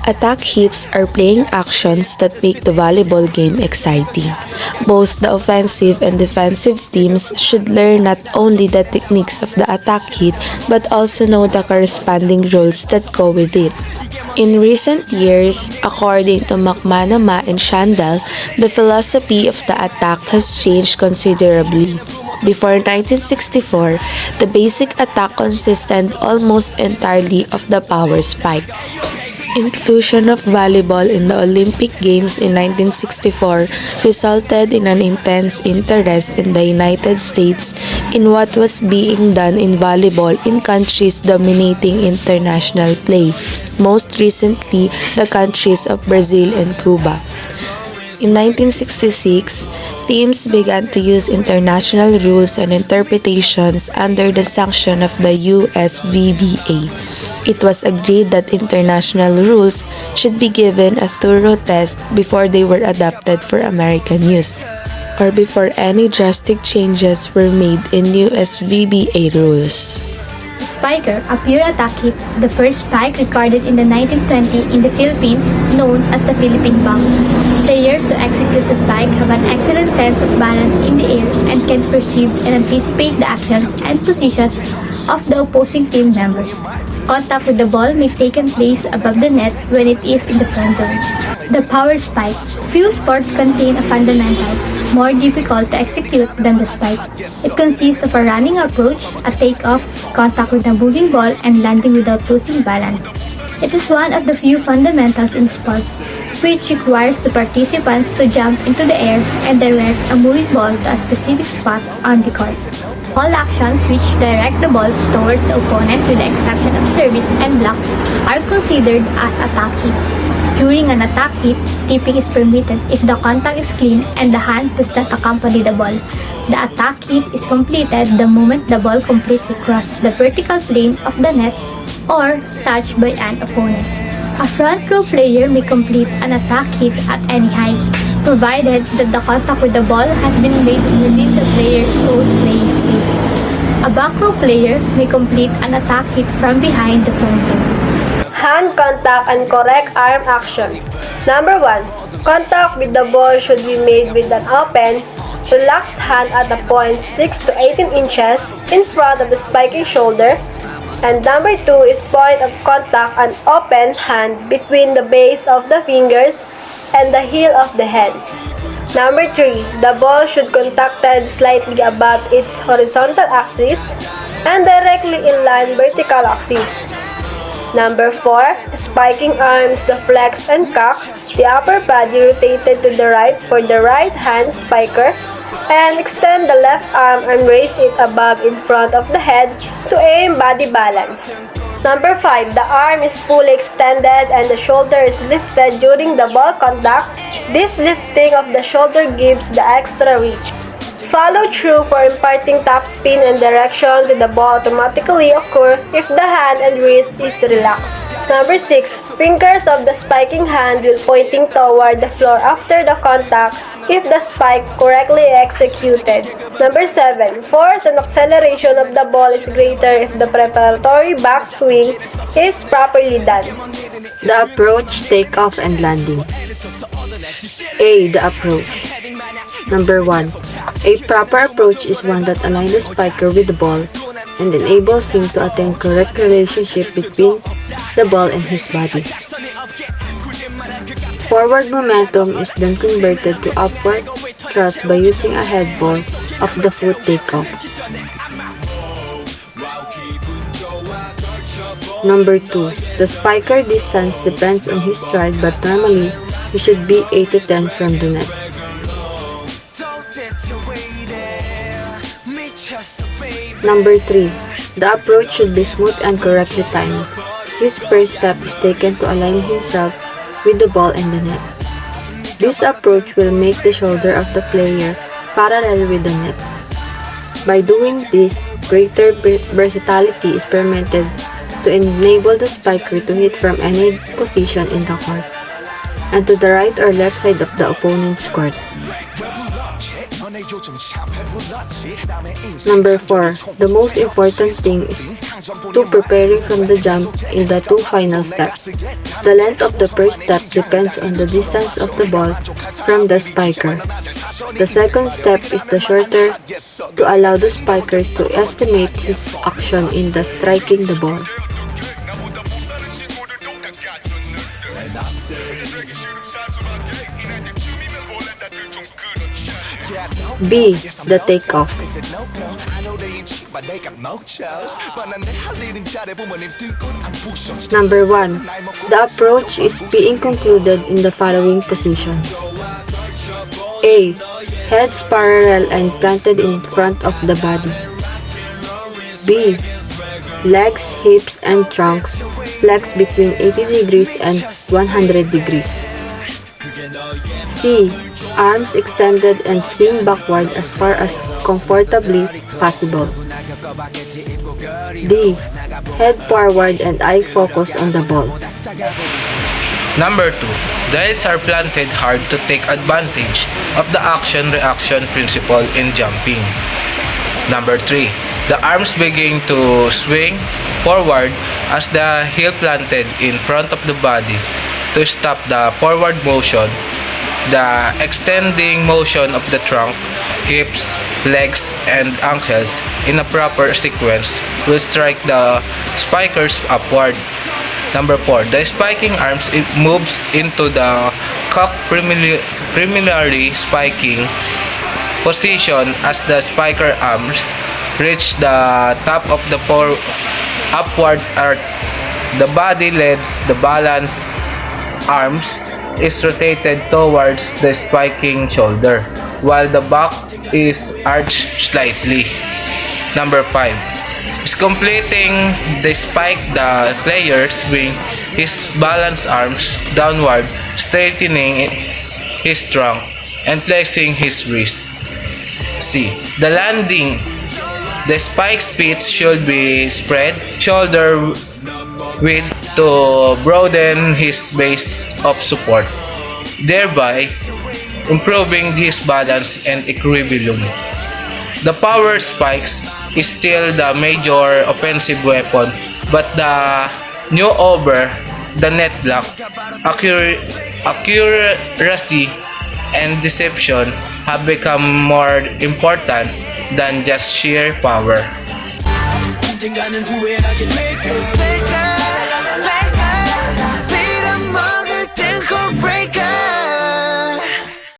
Attack hits are playing actions that make the volleyball game exciting. Both the offensive and defensive teams should learn not only the techniques of the attack hit but also know the corresponding rules that go with it. In recent years, according to McManama and Shandal, the philosophy of the attack has changed considerably. Before 1964, the basic attack consisted almost entirely of the power spike. Inclusion of volleyball in the Olympic Games in 1964 resulted in an intense interest in the United States in what was being done in volleyball in countries dominating international play, most recently the countries of Brazil and Cuba. In 1966, teams began to use international rules and interpretations under the sanction of the USVBA. It was agreed that international rules should be given a thorough test before they were adopted for American use, or before any drastic changes were made in USVBA rules. Spiker, a pure attack hit, the first spike recorded in the 1920 in the Philippines, known as the Philippine bomb. Players who execute the spike have an excellent sense of balance in the air and can perceive and anticipate the actions and positions of the opposing team members. Contact with the ball may take place above the net when it is in the front zone. The power spike. Few sports contain a fundamental, more difficult to execute than the spike. It consists of a running approach, a takeoff, contact with a moving ball, and landing without losing balance. It is one of the few fundamentals in sports which requires the participants to jump into the air and direct a moving ball to a specific spot on the court. All actions which direct the balls towards the opponent with the exception of service and block are considered as attack hits. During an attack hit, tipping is permitted if the contact is clean and the hand does not accompany the ball. The attack hit is completed the moment the ball completely crosses the vertical plane of the net or touched by an opponent. A front row player may complete an attack hit at any height, provided that the contact with the ball has been made within the player's own playing space. A back row player may complete an attack hit from behind the front zone. Hand contact and correct arm action. Number 1. Contact with the ball should be made with an open, relaxed hand at a point 6 to 18 inches in front of the spiking shoulder. And number 2 is point of contact and open hand between the base of the fingers and the heel of the hands. Number 3, the ball should contacted slightly above its horizontal axis and directly in line vertical axis. Number 4, spiking arms, the flex and cock, the upper body rotated to the right for the right hand spiker, and extend the left arm and raise it above in front of the head to aim body balance. Number 5, the arm is fully extended and the shoulder is lifted during the ball contact. This lifting of the shoulder gives the extra reach. Follow through for imparting topspin and direction to the ball automatically occur if the hand and wrist is relaxed. Number 6, fingers of the spiking hand will pointing toward the floor after the contact if the spike correctly executed. Number 7, force and acceleration of the ball is greater if the preparatory backswing is properly done. The approach, takeoff, and landing. A. The approach. Number 1. A proper approach is one that aligns the spiker with the ball and enables him to attain correct relationship between the ball and his body. Forward momentum is then converted to upward thrust by using a head ball of the foot takeoff. Number 2. The spiker distance depends on his stride, but normally he should be 8 to 10 from the net. Number 3. The approach should be smooth and correctly timed. His first step is taken to align himself with the ball and the net. This approach will make the shoulder of the player parallel with the net. By doing this, greater versatility is permitted to enable the spiker to hit from any position in the court and to the right or left side of the opponent's court. Number 4. The most important thing is to preparing from the jump in the two final steps. The length of the first step depends on the distance of the ball from the spiker. The second step is the shorter to allow the spiker to estimate his action in the striking the ball. B. The takeoff. Number 1. The approach is being concluded in the following positions. A. Heads parallel and planted in front of the body. B. Legs, hips, and trunks flexed between 80 degrees and 100 degrees. C. Arms extended and swing backward as far as comfortably possible. D. Head forward and eye focus on the ball. Number 2. The heads are planted hard to take advantage of the action-reaction principle in jumping. Number 3. The arms begin to swing forward as the heel planted in front of the body to stop the forward motion. The extending motion of the trunk, hips, legs, and ankles in a proper sequence will strike the spikers upward. Number 4. The spiking arms moves into the cock preliminary spiking position as the spiker arms reach the top of the upward arc. The body leads the balance arms is rotated towards the spiking shoulder, while the back is arched slightly. Number 5. Is completing the spike, the player swing his balance arms downward, straightening his trunk and flexing his wrist. C. The landing. The spike speed should be spread shoulder width to broaden his base of support, thereby improving his balance and equilibrium. The power spikes is still the major offensive weapon, but the new over the net block, accuracy, and deception have become more important than just sheer power. 언젠가는 후회하게 될 거야.